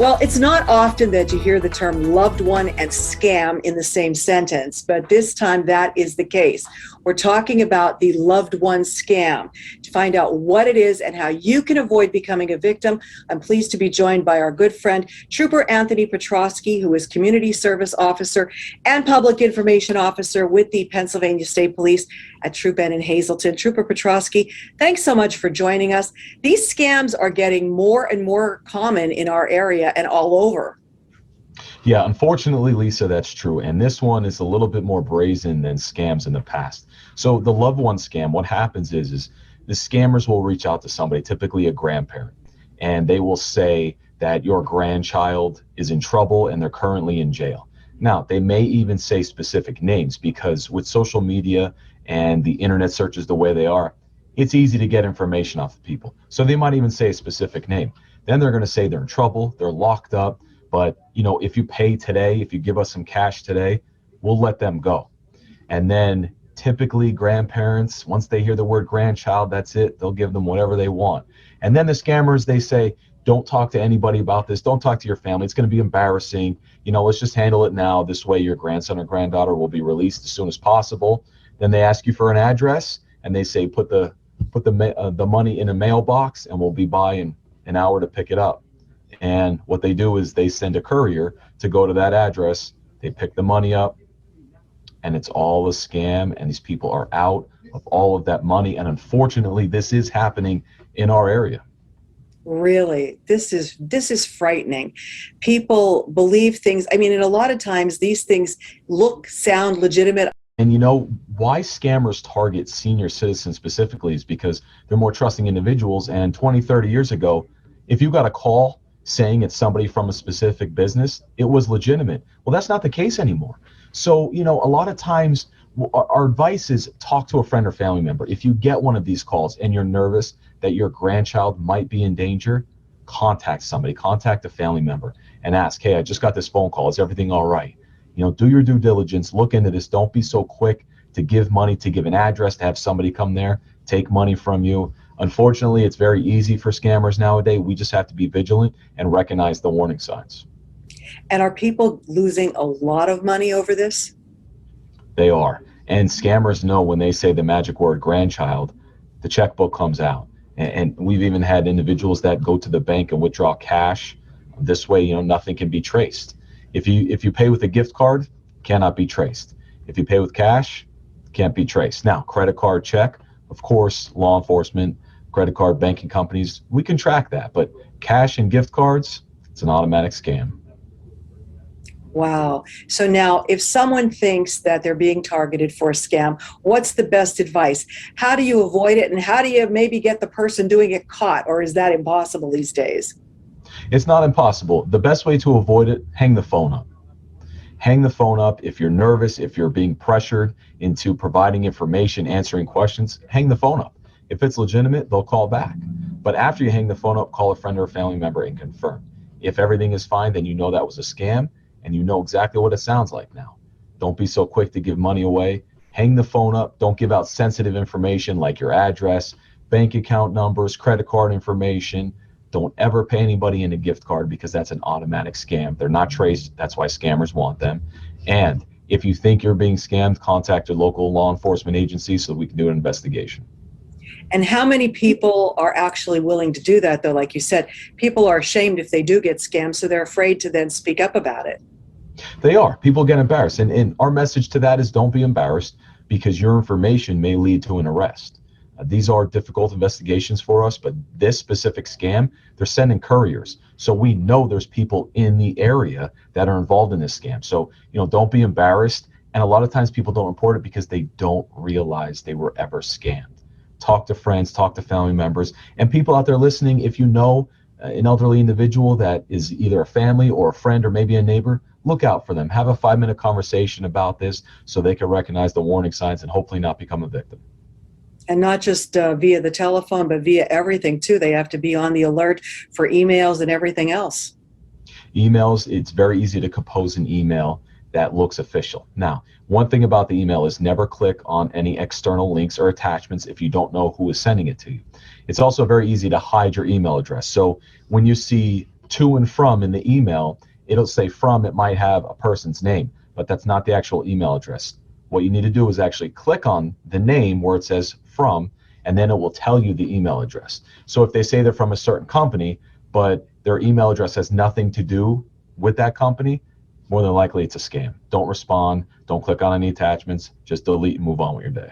Well, it's not often that you hear the term loved one and scam in the same sentence, but this time that is the case. We're talking about the loved one scam. To find out what it is and how you can avoid becoming a victim, I'm pleased to be joined by our good friend, Trooper Anthony Petrosky, who is Community Service Officer and Public Information Officer with the Pennsylvania State Police at Troop N in Hazleton. Trooper Petrosky, thanks so much for joining us. These scams are getting more and more common in our area and all over. Yeah, unfortunately, Lisa, that's true. And this one is a little bit more brazen than scams in the past. So the loved one scam, what happens is the scammers will reach out to somebody, typically a grandparent, and they will say that your grandchild is in trouble and they're currently in jail. Now, they may even say specific names because with social media and the internet searches the way they are, it's easy to get information off of people. So they might even say a specific name. Then they're going to say they're in trouble, they're locked up, but if you pay today, if you give us some cash today, we'll let them go. And then typically grandparents, once they hear the word grandchild, that's it. They'll give them whatever they want. And then the scammers, they say, don't talk to anybody about this. Don't talk to your family. It's going to be embarrassing. Let's just handle it now. This way your grandson or granddaughter will be released as soon as possible. Then they ask you for an address and they say, put the money in a mailbox and we'll be by in an hour to pick it up. And what they do is they send a courier to go to that address. They pick the money up and it's all a scam. And these people are out of all of that money. And unfortunately, this is happening in our area. Really, this is frightening. People believe things. I mean, and a lot of times these things sound legitimate. And why scammers target senior citizens specifically is because they're more trusting individuals. And 20, 30 years ago, if you got a call saying it's somebody from a specific business, it was legitimate. Well, that's not the case anymore. So, a lot of times our advice is talk to a friend or family member. If you get one of these calls and you're nervous that your grandchild might be in danger, contact somebody, contact a family member and ask, hey, I just got this phone call. Is everything all right? Do your due diligence, look into this. Don't be so quick to give money, to give an address, to have somebody come there, take money from you. Unfortunately, it's very easy for scammers nowadays. We just have to be vigilant and recognize the warning signs. And are people losing a lot of money over this? They are. And scammers know when they say the magic word grandchild, the checkbook comes out. And we've even had individuals that go to the bank and withdraw cash. This way, nothing can be traced. If you pay with a gift card, cannot be traced. If you pay with cash, can't be traced. Now, credit card, check, of course, law enforcement, credit card banking companies, we can track that. But cash and gift cards, it's an automatic scam. Wow. So now if someone thinks that they're being targeted for a scam, what's the best advice? How do you avoid it? And how do you maybe get the person doing it caught? Or is that impossible these days? It's not impossible. The best way to avoid it, hang the phone up. Hang the phone up. If you're nervous, if you're being pressured into providing information, answering questions, hang the phone up. If it's legitimate, they'll call back. But after you hang the phone up, call a friend or a family member and confirm. If everything is fine, then that was a scam and you know exactly what it sounds like now. Don't be so quick to give money away. Hang the phone up. Don't give out sensitive information like your address, bank account numbers, credit card information. Don't ever pay anybody in a gift card because that's an automatic scam. They're not traced. That's why scammers want them. And if you think you're being scammed, contact your local law enforcement agency so we can do an investigation. And how many people are actually willing to do that, though? Like you said, people are ashamed if they do get scammed, so they're afraid to then speak up about it. They are. People get embarrassed. And our message to that is don't be embarrassed because your information may lead to an arrest. These are difficult investigations for us, but this specific scam, they're sending couriers. So we know there's people in the area that are involved in this scam. So, don't be embarrassed. And a lot of times people don't report it because they don't realize they were ever scammed. Talk to friends, talk to family members, and people out there listening. If you know an elderly individual that is either a family or a friend or maybe a neighbor, look out for them. Have a 5-minute conversation about this so they can recognize the warning signs and hopefully not become a victim. And not just via the telephone, but via everything too. They have to be on the alert for emails and everything else. Emails, it's very easy to compose an email that looks official. Now, one thing about the email is never click on any external links or attachments if you don't know who is sending it to you. It's also very easy to hide your email address. So when you see to and from in the email, it'll say from, it might have a person's name, but that's not the actual email address. What you need to do is actually click on the name where it says from, and then it will tell you the email address. So if they say they're from a certain company, but their email address has nothing to do with that company, more than likely it's a scam. Don't respond. Don't click on any attachments. Just delete and move on with your day.